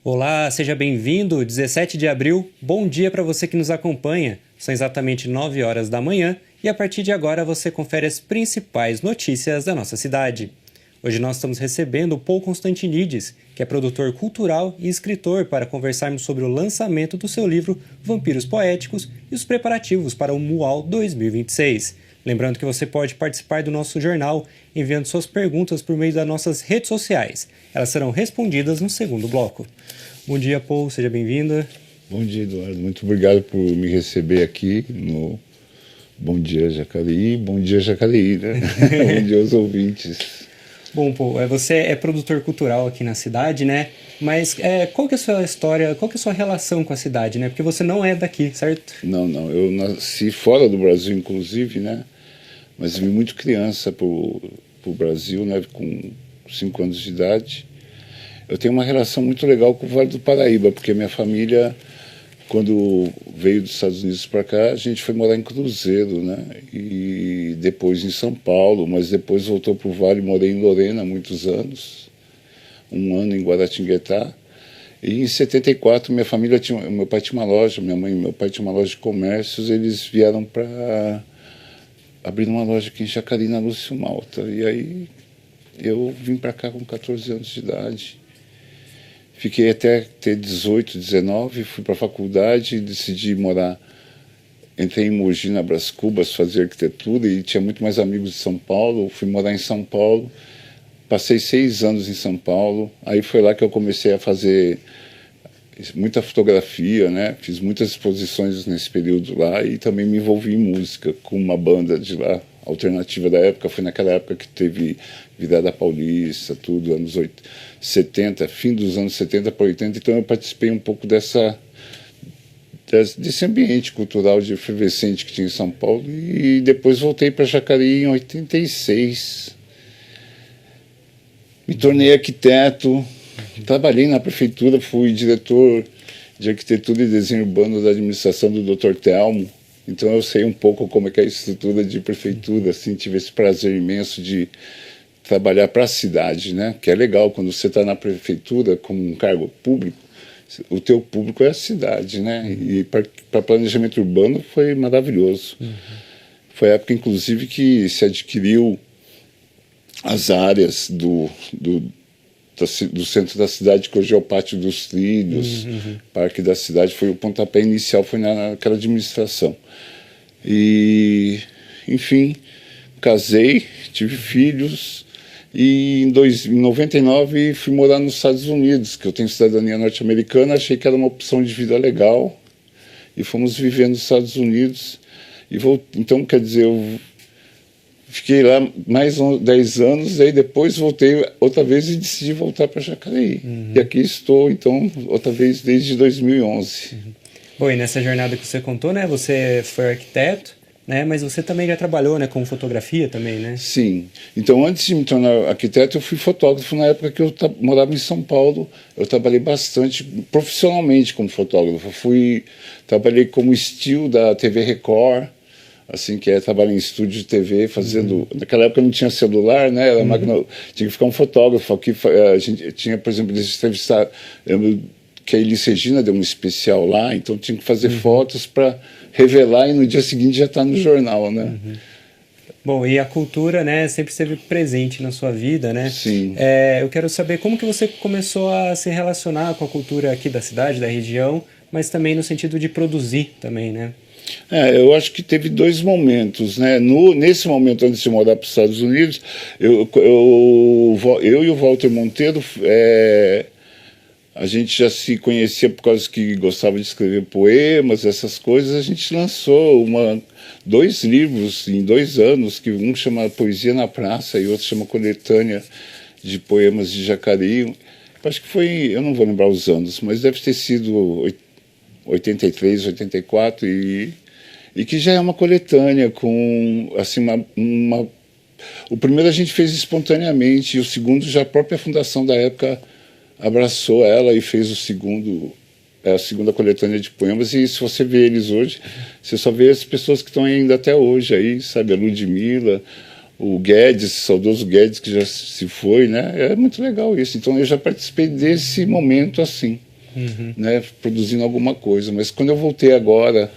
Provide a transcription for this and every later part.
Olá, seja bem-vindo. 17 de abril, bom dia para você que nos acompanha. São exatamente 9 horas da manhã e a partir de agora você confere as principais notícias da nossa cidade. Hoje nós estamos recebendo o Paul Constantinides, que é produtor cultural e escritor, para conversarmos sobre o lançamento do seu livro Vampiros Poéticos e os preparativos para o MUAL 2026. Lembrando que você pode participar do nosso jornal enviando suas perguntas por meio das nossas redes sociais. Elas serão respondidas no segundo bloco. Bom dia, Paul, seja bem-vinda. Bom dia, Eduardo. Muito obrigado por me receber aqui no Bom Dia Jacareí. Bom dia, Jacareí, né? Bom dia aos ouvintes. Bom, Paul, você é produtor cultural aqui na cidade, né? Mas qual que é a sua história, qual que é a sua relação com a cidade, né? Porque você não é daqui, certo? Não, eu nasci fora do Brasil, inclusive, né? Mas vim muito criança pro Brasil, né? Com 5 anos de idade. Eu tenho uma relação muito legal com o Vale do Paraíba, porque minha família, quando veio dos Estados Unidos para cá, a gente foi morar em Cruzeiro, né? E depois em São Paulo, mas depois voltou para o Vale, morei em Lorena há muitos anos, 1 ano em Guaratinguetá. E em 74, minha família meu pai tinha uma loja, minha mãe e meu pai tinham uma loja de comércios, eles vieram para abrir uma loja aqui em Jacareí, na Lúcio Malta. E aí eu vim para cá com 14 anos de idade. Fiquei até ter 18, 19, fui para a faculdade e decidi morar. Entrei em Mogi, na Brás Cubas, fazer arquitetura e tinha muito mais amigos de São Paulo. Fui morar em São Paulo, passei 6 anos em São Paulo. Aí foi lá que eu comecei a fazer muita fotografia, né? Fiz muitas exposições nesse período lá e também me envolvi em música com uma banda de lá, alternativa da época. Foi naquela época que teve Virada Paulista, tudo, anos 70, fim dos anos 70 para 80, então eu participei um pouco desse ambiente cultural de efervescente que tinha em São Paulo e depois voltei para Jacareí em 86. Me tornei arquiteto, trabalhei na prefeitura, fui diretor de arquitetura e desenho urbano da administração do Dr. Telmo, então eu sei um pouco como é que é a estrutura de prefeitura, assim, tive esse prazer imenso de trabalhar para a cidade, né? Que é legal quando você está na prefeitura como um cargo público, o teu público é a cidade, né? E para planejamento urbano foi maravilhoso. Foi a época, inclusive, que se adquiriu as áreas do centro da cidade, que hoje é o Pátio dos Trilhos, Parque da Cidade. Foi o pontapé inicial, foi naquela administração. E, enfim, casei, tive filhos. E em 99 fui morar nos Estados Unidos, que eu tenho cidadania norte-americana, achei que era uma opção de vida legal, e fomos viver nos Estados Unidos. Então, quer dizer, eu fiquei lá mais 10 anos, aí depois voltei outra vez e decidi voltar para Jacareí. E aqui estou, então, outra vez desde 2011. Bom, e nessa jornada que você contou, né, você foi arquiteto, né, mas você também já trabalhou, né, com fotografia também, né? Sim. Então, antes de me tornar arquiteto, eu fui fotógrafo. Na época que eu morava em São Paulo, eu trabalhei bastante profissionalmente como fotógrafo. Trabalhei como still da TV Record, assim, que é trabalhar em estúdio de TV, fazendo... Naquela época não tinha celular, né? Era tinha que ficar um fotógrafo. Aqui a gente tinha, por exemplo, eles entrevistaram... que a Elis Regina deu um especial lá, então tinha que fazer fotos para revelar e no dia seguinte já está no jornal, né? Bom, e a cultura, né, sempre esteve presente na sua vida, né? Sim. Eu quero saber como que você começou a se relacionar com a cultura aqui da cidade, da região, mas também no sentido de produzir também, né? Eu acho que teve 2 momentos, né? Nesse momento, antes de morar para os Estados Unidos, eu e o Walter Monteiro, a gente já se conhecia por causa que gostava de escrever poemas, essas coisas. A gente lançou 2 livros em 2 anos, que um chama Poesia na Praça e outro chama Coletânea de Poemas de Jacareí. Acho que foi, eu não vou lembrar os anos, mas deve ter sido 83, 84, e que já é uma coletânea com, assim, o primeiro a gente fez espontaneamente, e o segundo já a própria fundação da época abraçou ela e fez a segunda coletânea de poemas. E se você vê eles hoje, você só vê as pessoas que estão ainda até hoje aí, sabe, a Ludmilla, o Guedes, o saudoso Guedes, que já se foi, né? É muito legal isso. Então eu já participei desse momento assim. né, produzindo alguma coisa. Mas quando eu voltei agora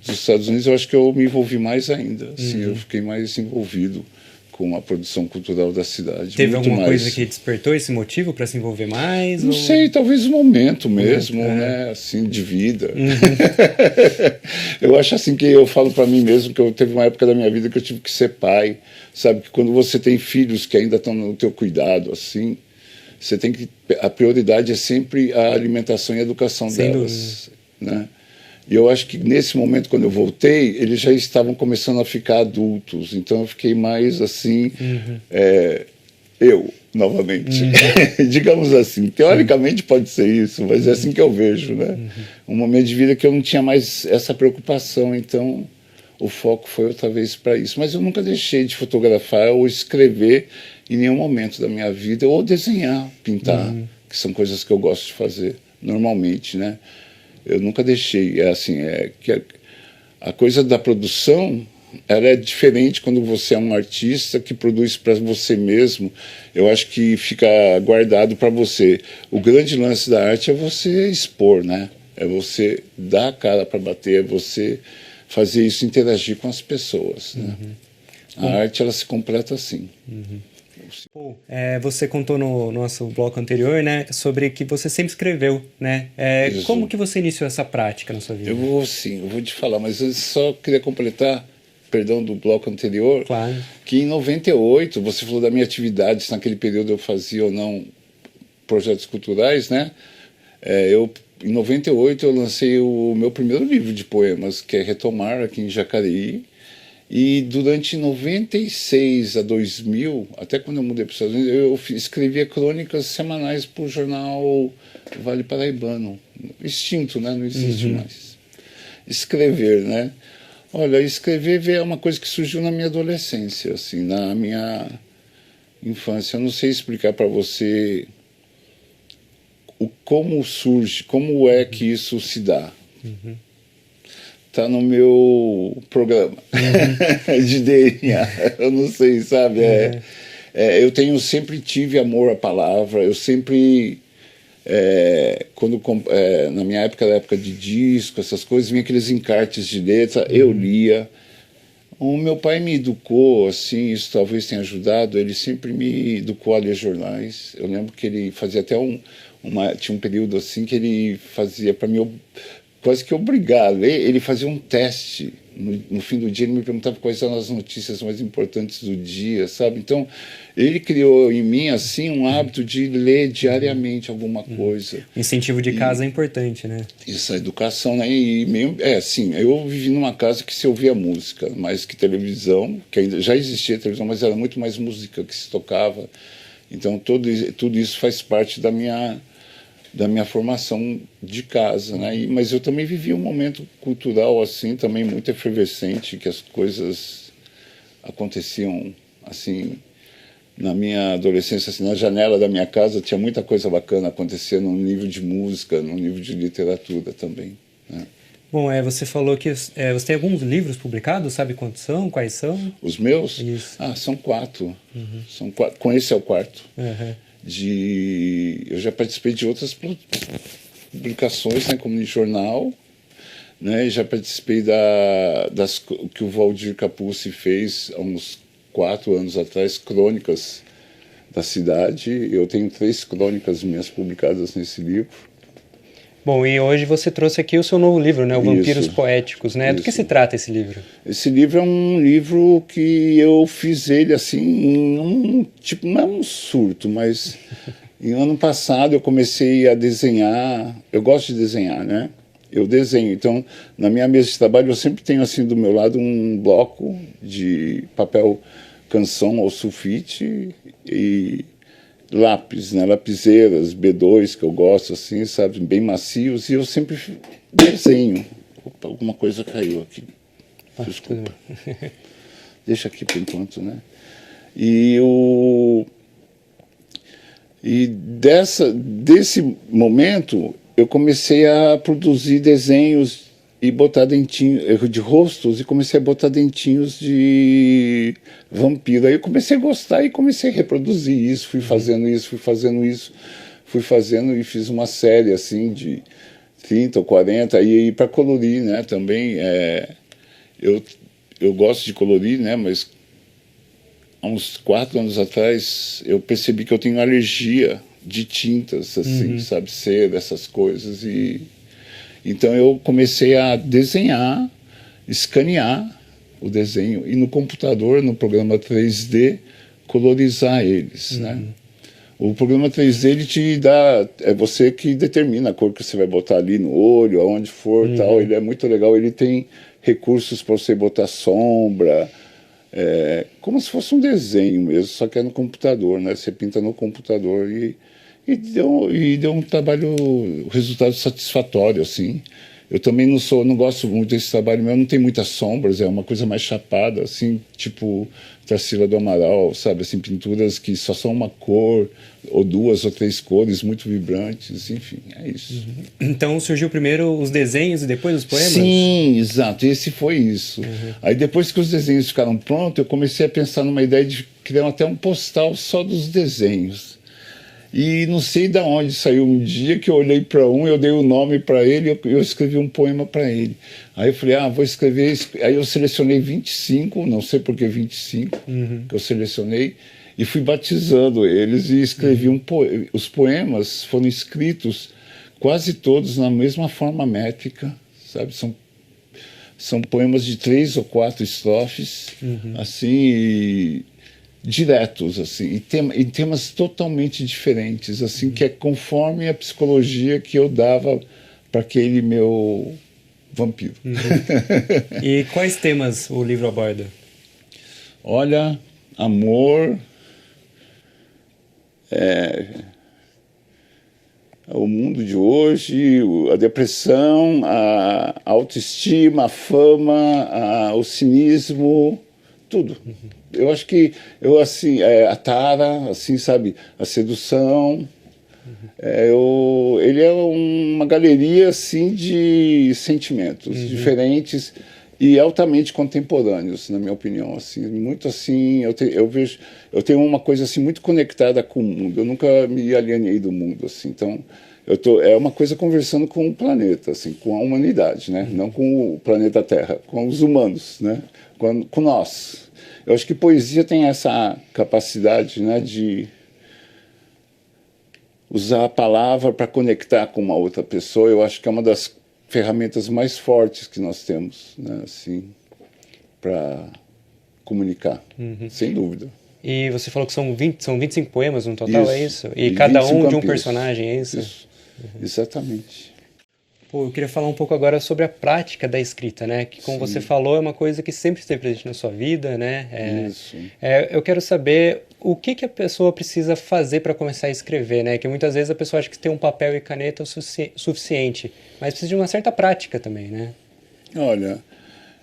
dos Estados Unidos, eu acho que eu me envolvi mais ainda. Assim, eu fiquei mais envolvido com a produção cultural da cidade. Teve muito alguma mais. coisa que despertou esse motivo para se envolver mais? Não sei, talvez o momento mesmo, né, assim, de vida. Eu acho assim que eu falo para mim mesmo que eu teve uma época da minha vida que eu tive que ser pai, sabe? Que quando você tem filhos que ainda estão no teu cuidado, assim, você tem que a prioridade é sempre a alimentação e a educação Sem delas, né? E eu acho que nesse momento, quando eu voltei, eles já estavam começando a ficar adultos. Então eu fiquei mais assim, eu, novamente. Digamos assim. Teoricamente pode ser isso, mas é assim que eu vejo, né? Um momento de vida que eu não tinha mais essa preocupação. Então o foco foi outra vez para isso. Mas eu nunca deixei de fotografar ou escrever em nenhum momento da minha vida, ou desenhar, pintar, que são coisas que eu gosto de fazer normalmente, né? Eu nunca deixei, que a coisa da produção, ela é diferente quando você é um artista que produz para você mesmo. Eu acho que fica guardado para você. O grande lance da arte é você expor, né? É você dar a cara para bater, é você fazer isso, interagir com as pessoas, né? A arte, ela se completa assim. Você contou no nosso bloco anterior, né, sobre que você sempre escreveu, né? Como que você iniciou essa prática na sua vida? Eu vou te falar, mas eu só queria completar, perdão, do bloco anterior, claro, que em 98, você falou da minha atividade, se naquele período eu fazia ou não projetos culturais, né? Em 98 eu lancei o meu primeiro livro de poemas, que é Retomar, aqui em Jacareí. E durante 96 a 2000, até quando eu mudei para os Estados Unidos, eu escrevia crônicas semanais para o jornal Vale Paraibano. Extinto, né? Não existe mais. Escrever, né? Olha, escrever é uma coisa que surgiu na minha adolescência, assim, na minha infância. Eu não sei explicar para você como surge, como é que isso se dá. Tá no meu programa de DNA, eu não sei, sabe? Eu sempre tive amor à palavra, eu sempre, na minha época, na época de disco, essas coisas, vinha aqueles encartes de letra, eu lia. O meu pai me educou, assim, isso talvez tenha ajudado, ele sempre me educou a ler jornais. Eu lembro que ele fazia até tinha um período assim que ele fazia para mim quase que obrigar a ler, ele fazia um teste. No fim do dia ele me perguntava quais eram as notícias mais importantes do dia, sabe? Então, ele criou em mim, assim, um hábito de ler diariamente alguma coisa. Incentivo de casa é importante, né? Essa educação, né? E meio, assim, eu vivi numa casa que se ouvia música, mais que televisão, que ainda já existia televisão, mas era muito mais música que se tocava. Então, tudo isso faz parte da minha formação de casa, né? Mas eu também vivi um momento cultural assim, também muito efervescente, que as coisas aconteciam assim na minha adolescência, assim, na janela da minha casa tinha muita coisa bacana acontecendo no nível de música, no nível de literatura também, né? Bom, você falou que você tem alguns livros publicados, sabe quantos são, quais são? Os meus? Isso. São 4. São 4. Com esse é o 4. Eu já participei de outras publicações, né, como em jornal, né, já participei das que o Valdir Capuzzi fez há uns 4 anos atrás, crônicas da cidade. Eu tenho 3 crônicas minhas publicadas nesse livro. Bom, e hoje você trouxe aqui o seu novo livro, né, o Vampiros Poéticos, né? Do que se trata esse livro? Esse livro é um livro que eu fiz ele assim, não é um surto, mas em ano passado eu comecei a desenhar. Eu gosto de desenhar, né? Eu desenho, então na minha mesa de trabalho eu sempre tenho assim do meu lado um bloco de papel canção ou sulfite e lápis, né, lapiseiras, B2, que eu gosto, assim, sabe, bem macios, e eu sempre desenho. Opa, alguma coisa caiu aqui. Desculpa. Deixa aqui por enquanto, né? Desse momento, eu comecei a produzir desenhos e botar dentinhos de rostos, e comecei a botar dentinhos de vampiro. Aí eu comecei a gostar e comecei a reproduzir isso, fui fazendo isso, fui fazendo e fiz uma série assim de 30 ou 40, e para colorir, né, também, eu gosto de colorir, né, mas há uns 4 anos atrás eu percebi que eu tenho alergia de tintas, assim, sabe, cera, essas coisas, e então eu comecei a desenhar, escanear o desenho e no computador, no programa 3D, colorizar eles, né? O programa 3D ele te dá, é você que determina a cor que você vai botar ali no olho, aonde for, tal. Ele é muito legal, ele tem recursos para você botar sombra, como se fosse um desenho mesmo, só que é no computador, né? Você pinta no computador e deu um trabalho, um resultado satisfatório, assim. Eu também não gosto muito desse trabalho meu, não tem muitas sombras, é uma coisa mais chapada, assim, tipo Tarsila do Amaral, sabe, assim, pinturas que só são uma cor, ou 2 ou 3 cores muito vibrantes, enfim, é isso. Então surgiu primeiro os desenhos e depois os poemas? Sim, exato, esse foi isso. Aí depois que os desenhos ficaram prontos, eu comecei a pensar numa ideia de criar até um postal só dos desenhos. E não sei de onde saiu um dia que eu olhei para eu dei o nome para ele, eu escrevi um poema para ele. Aí eu falei, vou escrever. Aí eu selecionei 25, não sei por que 25, que eu selecionei, e fui batizando eles e escrevi os poemas foram escritos quase todos na mesma forma métrica, sabe? São poemas de 3 ou 4 estrofes, assim, diretos, assim, e temas totalmente diferentes, assim, que é conforme a psicologia que eu dava para aquele meu vampiro. E quais temas o livro aborda? Olha, amor, o mundo de hoje, a depressão, a autoestima, a fama, o cinismo, tudo. Eu acho que assim, a tara, assim, sabe, a sedução. Ele é uma galeria assim de sentimentos diferentes e altamente contemporâneos, na minha opinião, assim, muito assim. Eu tenho uma coisa assim muito conectada com o mundo. Eu nunca me alienei do mundo, assim. Então é uma coisa conversando com o planeta, assim, com a humanidade, né? Não com o planeta Terra, com os humanos, né? Com nós. Eu acho que poesia tem essa capacidade, né, de usar a palavra para conectar com uma outra pessoa. Eu acho que é uma das ferramentas mais fortes que nós temos, né, assim, para comunicar, sem dúvida. E você falou que são 25 poemas no total, Isso. é isso? E cada um de um campeões. personagem, é isso? Isso. Exatamente. Pô, eu queria falar um pouco agora sobre a prática da escrita, né? Que, como você falou, é uma coisa que sempre esteve presente na sua vida, né? Isso. Eu quero saber o que a pessoa precisa fazer para começar a escrever, né? Que muitas vezes a pessoa acha que ter um papel e caneta é o suficiente, mas precisa de uma certa prática também, né? Olha,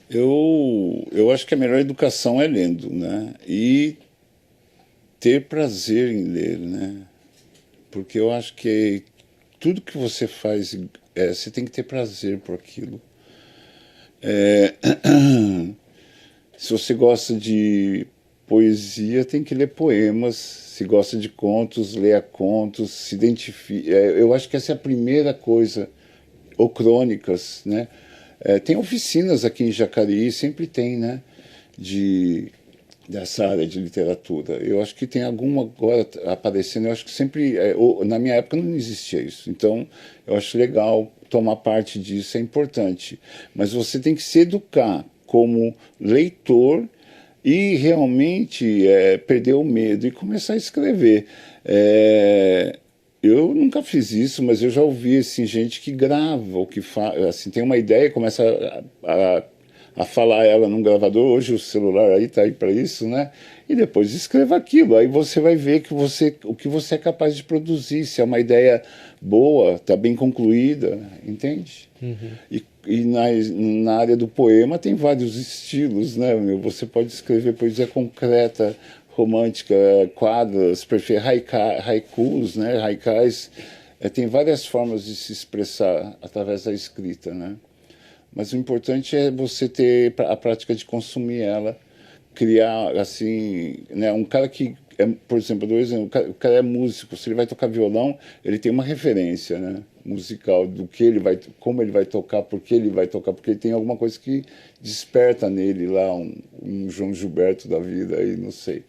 eu acho que a melhor educação é lendo, né? E ter prazer em ler, né? Porque eu acho que tudo que você faz, você tem que ter prazer por aquilo. Se você gosta de poesia, tem que ler poemas. Se gosta de contos, leia contos, se identifique. Eu acho que essa é a primeira coisa. Ou crônicas, né? Tem oficinas aqui em Jacareí, sempre tem, né? Dessa área de literatura. Eu acho que tem alguma agora aparecendo. Eu acho que sempre, na minha época não existia isso. Então, eu acho legal tomar parte disso, é importante. Mas você tem que se educar como leitor e realmente perder o medo e começar a escrever. Eu nunca fiz isso, mas eu já ouvi assim, gente que grava, ou que assim, tem uma ideia, começa a falar ela num gravador. Hoje o celular aí está aí para isso, né? E depois escreva aquilo. Aí você vai ver o que você é capaz de produzir, se é uma ideia boa, está bem concluída, entende? E na área do poema tem vários estilos, né? Você pode escrever poesia concreta, romântica, quadras, haikus, né? Haikais. Tem várias formas de se expressar através da escrita, né? Mas o importante é você ter a prática de consumir ela, criar, assim, né? Um cara que por exemplo, eu dou um exemplo, o cara é músico, se ele vai tocar violão, ele tem uma referência, né, musical do que ele vai, como ele vai tocar, por que ele vai tocar, porque ele tem alguma coisa que desperta nele lá, um João Gilberto da vida, aí não sei,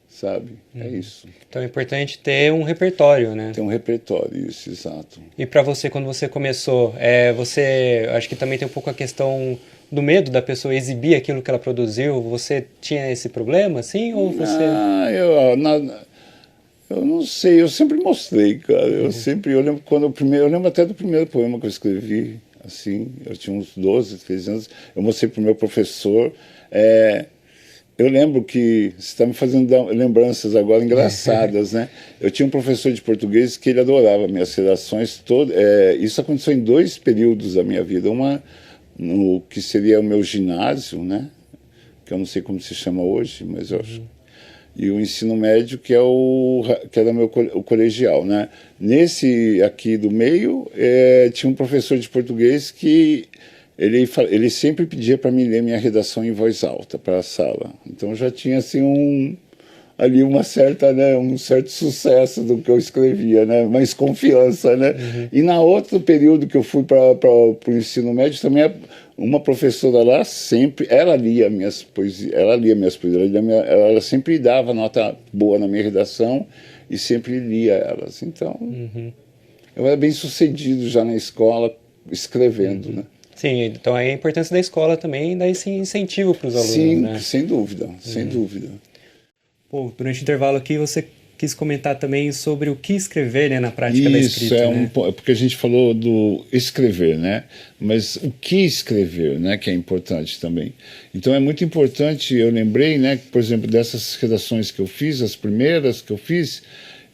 sabe? É isso. Então é importante ter um repertório, né? Tem um repertório, isso, exato. E para você, quando você começou, você, acho que também tem um pouco a questão do medo da pessoa exibir aquilo que ela produziu. Você tinha esse problema, assim, ou você... Eu não sei, eu sempre mostrei, cara. Eu lembro até do primeiro poema que eu escrevi, assim, eu tinha uns 12, 13 anos, eu mostrei para o meu professor. Eu lembro que você está me fazendo lembranças agora engraçadas, né? Eu tinha um professor de português que ele adorava minhas redações todas. Isso aconteceu em 2 períodos da minha vida. Uma no que seria o meu ginásio, né? Que eu não sei como se chama hoje, mas eu acho. E o ensino médio, que era o colegial, né? Nesse aqui do meio, tinha um professor de português que ele sempre pedia para mim ler minha redação em voz alta para a sala. Então já tinha assim ali uma certa, né, um certo sucesso do que eu escrevia, né, mais confiança, né. E na outro período que eu fui para o ensino médio também, uma professora lá sempre, ela lia minhas poesias, ela sempre dava nota boa na minha redação e sempre lia elas. Então eu era bem sucedido já na escola escrevendo, né. Sim, então aí a importância da escola também dá esse incentivo para os alunos, sim, né? Sem dúvida, sem dúvida. Pô, durante o intervalo aqui você quis comentar também sobre o que escrever, né, na prática da escrita. Isso, porque a gente falou do escrever, né? Mas o que escrever, né, que é importante também. Então é muito importante, eu lembrei, né, que, por exemplo, dessas redações que eu fiz, as primeiras que eu fiz,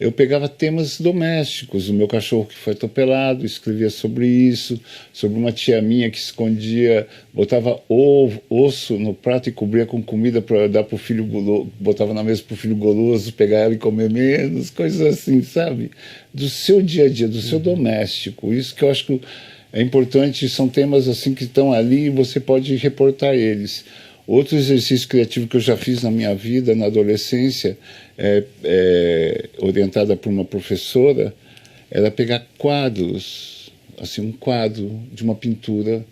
eu pegava temas domésticos, o meu cachorro que foi atropelado, escrevia sobre isso, sobre uma tia minha que escondia, botava osso no prato e cobria com comida para dar para o filho guloso, botava na mesa para o filho goloso, pegar ela e comer menos, coisas assim, sabe? Do seu dia a dia, do seu doméstico. Isso que eu acho que é importante, são temas assim que estão ali e você pode reportar eles. Outro exercício criativo que eu já fiz na minha vida, na adolescência, orientada por uma professora, era pegar quadros, assim, um quadro de uma pintura,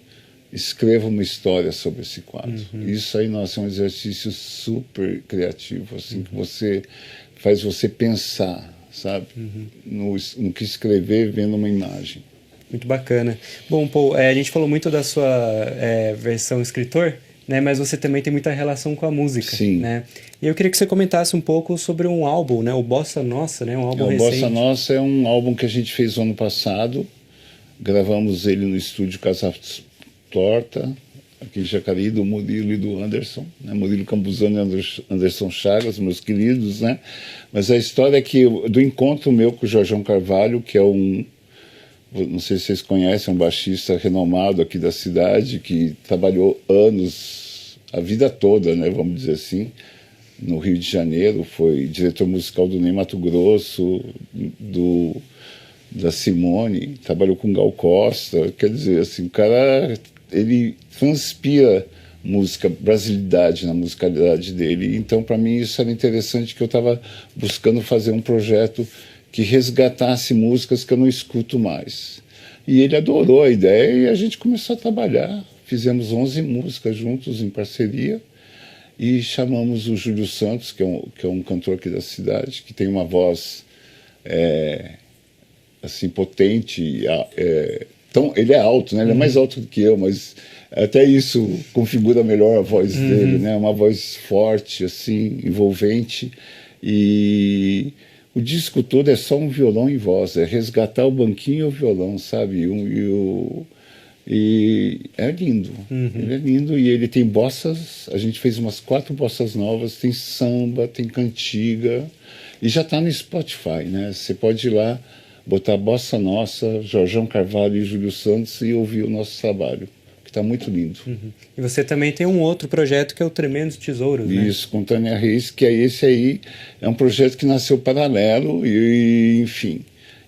escreva uma história sobre esse quadro. Isso aí, nossa, é um exercício super criativo, assim, que faz você pensar, sabe, no que escrever vendo uma imagem. Muito bacana. Bom, Paul, a gente falou muito da sua versão escritor, né, mas você também tem muita relação com a música. Sim. Né? E eu queria que você comentasse um pouco sobre um álbum, né, o Bossa Nossa, né, um álbum recente. O Bossa Nossa é um álbum que a gente fez no ano passado, gravamos ele no estúdio Casa Torta, aqui em Jacareí, do Murilo e do Anderson, né? Murilo Campuzano e Anderson Chagas, meus queridos, né? Mas a história é que, do encontro meu com o Jorjão Carvalho, que é não sei se vocês conhecem, um baixista renomado aqui da cidade, que trabalhou anos, a vida toda, né, vamos dizer assim, no Rio de Janeiro, foi diretor musical do Ney Matogrosso, da Simone, trabalhou com Gal Costa, quer dizer, assim, o cara, ele transpira música, brasilidade na musicalidade dele, então para mim isso era interessante, que eu estava buscando fazer um projeto que resgatasse músicas que eu não escuto mais. E ele adorou a ideia e a gente começou a trabalhar. Fizemos 11 músicas juntos em parceria e chamamos o Júlio Santos, que é um cantor aqui da cidade, que tem uma voz assim, potente. Então, ele é alto, né? Ele é mais alto do que eu, mas até isso configura melhor a voz dele, né? Uma voz forte, assim, envolvente. E o disco todo é só um violão e voz, é resgatar o banquinho e o violão, sabe? E é lindo, ele é lindo, e ele tem bossas, a gente fez umas 4 bossas novas, tem samba, tem cantiga, e já está no Spotify, né? Você pode ir lá, botar Bossa Nossa, Jorjão Carvalho e Júlio Santos e ouvir o nosso trabalho, que está muito lindo. E você também tem um outro projeto que é o Tremendos Tesouros, né? Isso, com Tânia Reis, que esse aí é um projeto que nasceu paralelo e enfim.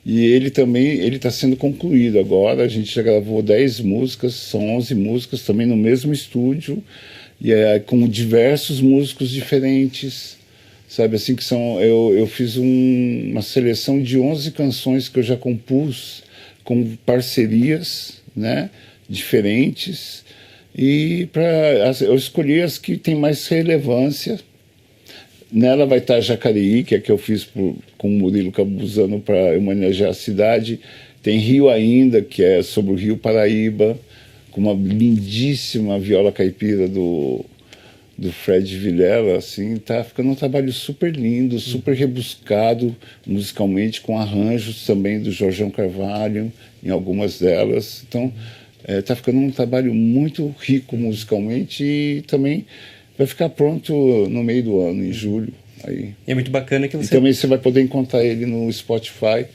E ele também, ele está sendo concluído agora, a gente já gravou 10 músicas, são 11 músicas, também no mesmo estúdio, e com diversos músicos diferentes, sabe, assim, que são... Eu fiz uma seleção de 11 canções que eu já compus com parcerias, né, diferentes, e eu escolhi as que têm mais relevância. Nela vai estar Jacareí, que é que eu fiz com o Murilo Cabuzano para homenagear a cidade. Tem Rio Ainda, que é sobre o Rio Paraíba, com uma lindíssima viola caipira do Fred Vilela, assim, tá ficando um trabalho super lindo, super rebuscado musicalmente, com arranjos também do Jorjão Carvalho, em algumas delas. Então, tá ficando um trabalho muito rico musicalmente e também vai ficar pronto no meio do ano, em julho. Aí. E é muito bacana que você... E também você vai poder encontrar ele no Spotify.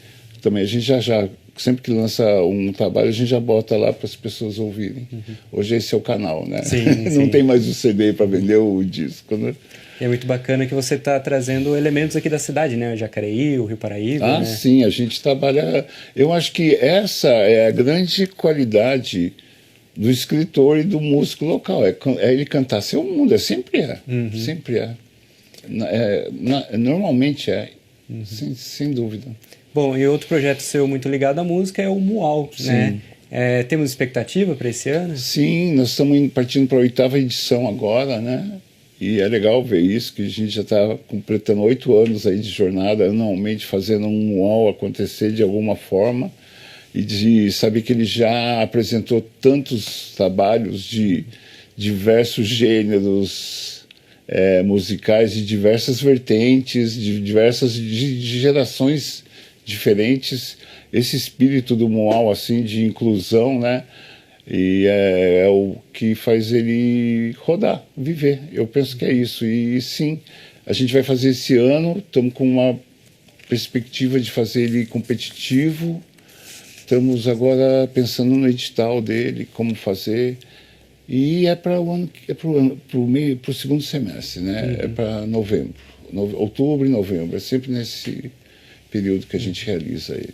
Também a gente já sempre que lança um trabalho, a gente já bota lá para as pessoas ouvirem. Hoje esse é o canal, né? Sim, Não sim. tem mais o CD para vender o disco, né? E é muito bacana que você está trazendo elementos aqui da cidade, né? O Jacareí, o Rio Paraíba, né? Sim, a gente trabalha... Eu acho que essa é a grande qualidade do escritor e do músico local. É ele cantar seu mundo, sempre é. Sempre é. Normalmente é, sem dúvida. Bom, e outro projeto seu muito ligado à música é o Mual, né? Temos expectativa para esse ano? Sim, nós estamos partindo para a 8ª edição agora, né? E é legal ver isso, que a gente já está completando 8 anos aí de jornada, anualmente fazendo um Mual acontecer de alguma forma, e de saber que ele já apresentou tantos trabalhos de diversos gêneros musicais, de diversas vertentes, de gerações diferentes. Esse espírito do Mual, assim, de inclusão, né? E é o que faz ele rodar, viver. Eu penso que é isso. E sim, a gente vai fazer esse ano, estamos com uma perspectiva de fazer ele competitivo. Estamos agora pensando no edital dele, como fazer. E é para o ano, para o segundo semestre, né? É para novembro, outubro e novembro. É sempre nesse período que a gente realiza ele.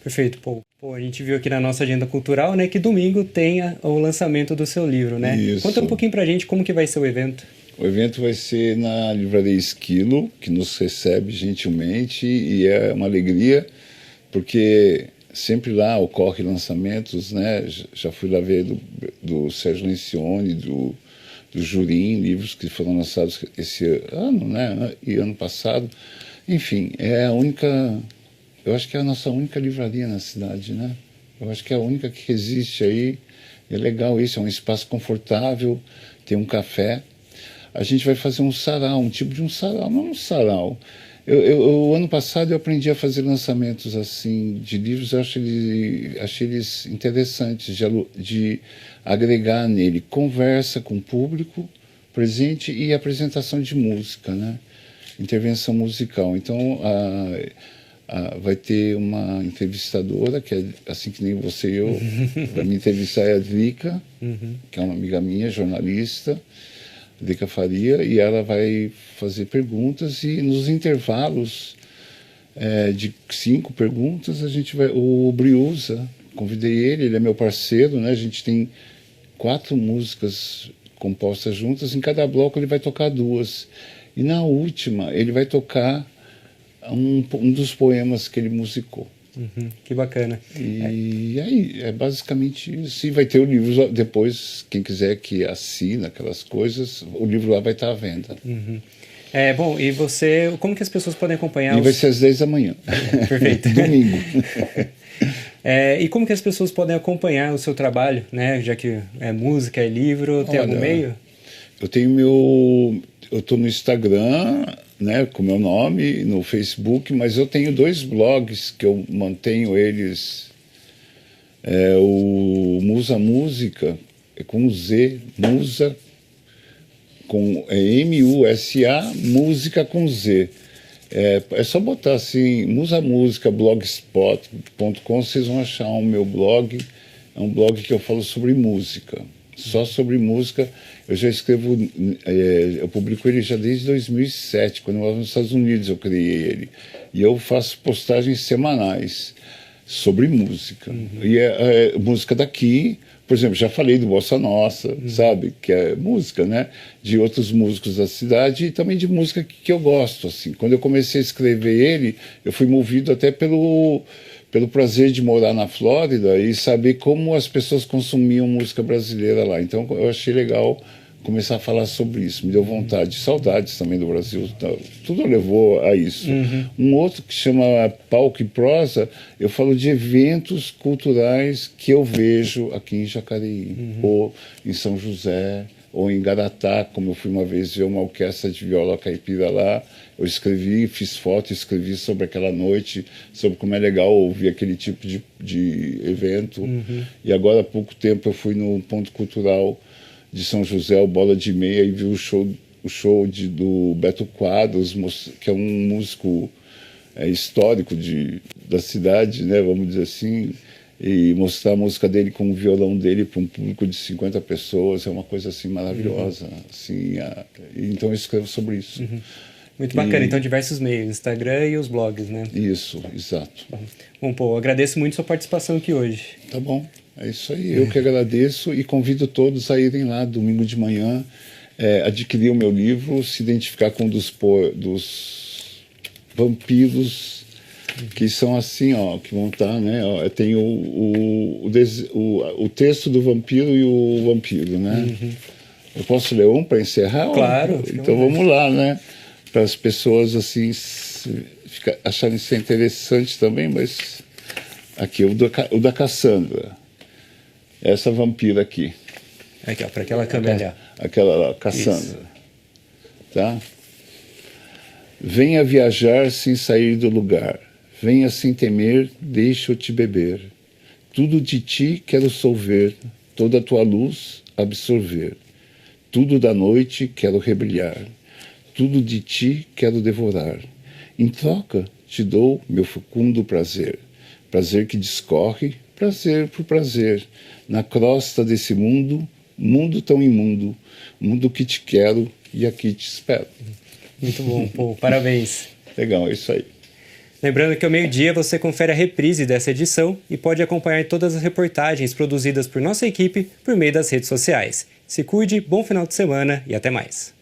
Perfeito, Pô, a gente viu aqui na nossa agenda cultural, né, que domingo tem o lançamento do seu livro, né? Isso. Conta um pouquinho pra gente como que vai ser o evento. O evento vai ser na Livraria Esquilo, que nos recebe gentilmente, e é uma alegria, porque sempre lá ocorre lançamentos, né? Já fui lá ver do Sérgio Lencioni, do Jurim, livros que foram lançados esse ano, né? E ano passado. Enfim, é a única... Eu acho que é a nossa única livraria na cidade, né? Eu acho que é a única que existe aí. É legal isso, é um espaço confortável, tem um café. A gente vai fazer um sarau, um tipo de um sarau, não um sarau. O ano passado eu aprendi a fazer lançamentos assim de livros, eu achei eles interessantes de agregar nele conversa com o público presente e apresentação de música, né? Intervenção musical. Então, vai ter uma entrevistadora, que é assim que nem você e eu, vai me entrevistar, é a Drica, que é uma amiga minha, jornalista, Drica Faria, e ela vai fazer perguntas, e nos intervalos de 5 perguntas, a gente vai... O Briusa, convidei ele é meu parceiro, né? A gente tem 4 músicas compostas juntas, em cada bloco ele vai tocar 2. E na última, ele vai tocar um dos poemas que ele musicou. Que bacana. E aí, é basicamente isso. E vai ter o livro depois, quem quiser que assina aquelas coisas, o livro lá vai estar à venda. Bom, e você, como que as pessoas podem acompanhar? E vai ser às 10 da manhã. Perfeito. Domingo. E como que as pessoas podem acompanhar o seu trabalho, né? Já que é música, é livro, tem algum meio? Eu estou no Instagram, né, com meu nome, no Facebook, mas eu tenho 2 blogs que eu mantenho eles. O Musa Música, é com Z, Musa, M-U-S-A, Música com Z. É só botar assim, Musa Música, blogspot.com, vocês vão achar o meu blog. É um blog que eu falo sobre música. Só sobre música. Eu já escrevo, eu publico ele já desde 2007, quando eu estava nos Estados Unidos eu criei ele. E eu faço postagens semanais. sobre música. E é música daqui, por exemplo, já falei do Bossa Nossa, sabe? Que é música, né? De outros músicos da cidade e também de música que eu gosto, assim. Quando eu comecei a escrever ele, eu fui movido até pelo prazer de morar na Flórida e saber como as pessoas consumiam música brasileira lá. Então eu achei legal começar a falar sobre isso. Me deu vontade, saudades também do Brasil. Tudo levou a isso. Um outro que chama Palco e Prosa, eu falo de eventos culturais que eu vejo aqui em Jacareí, ou em São José, ou em Garatá, como eu fui uma vez ver uma orquestra de viola caipira lá. Eu escrevi, fiz foto, escrevi sobre aquela noite, sobre como é legal ouvir aquele tipo de evento. E agora há pouco tempo eu fui no Ponto Cultural de São José, o Bola de Meia, e vi o show do Beto Quadros, que é um músico histórico da cidade, né, vamos dizer assim, e mostrar a música dele com o violão dele para um público de 50 pessoas é uma coisa assim maravilhosa. Assim, então eu escrevo sobre isso. Muito bacana, então diversos meios, Instagram e os blogs, né? Isso, exato. Bom, pô, eu agradeço muito sua participação aqui hoje. Tá bom, é isso aí. Eu que agradeço e convido todos a irem lá domingo de manhã, adquirir o meu livro, se identificar com um dos vampiros que são assim, ó, que vão estar, né? Ó, tem o texto do vampiro e o vampiro, né? Eu posso ler um para encerrar? Claro. Então vamos lá, né? Para as pessoas assim acharem isso interessante também, mas aqui o da Cassandra, essa vampira aqui. Aqui, ó, para aquela câmera. Aquela lá, Cassandra. Tá? Venha viajar sem sair do lugar. Venha sem temer, deixa eu te beber. Tudo de ti quero solver, toda a tua luz absorver. Tudo da noite quero rebrilhar. Tudo de ti quero devorar. Em troca te dou meu fecundo prazer. Prazer que discorre, prazer por prazer. Na crosta desse mundo, mundo tão imundo. Mundo que te quero e aqui te espero. Muito bom, pô, parabéns. Legal, é isso aí. Lembrando que ao meio-dia você confere a reprise dessa edição e pode acompanhar todas as reportagens produzidas por nossa equipe por meio das redes sociais. Se cuide, bom final de semana e até mais.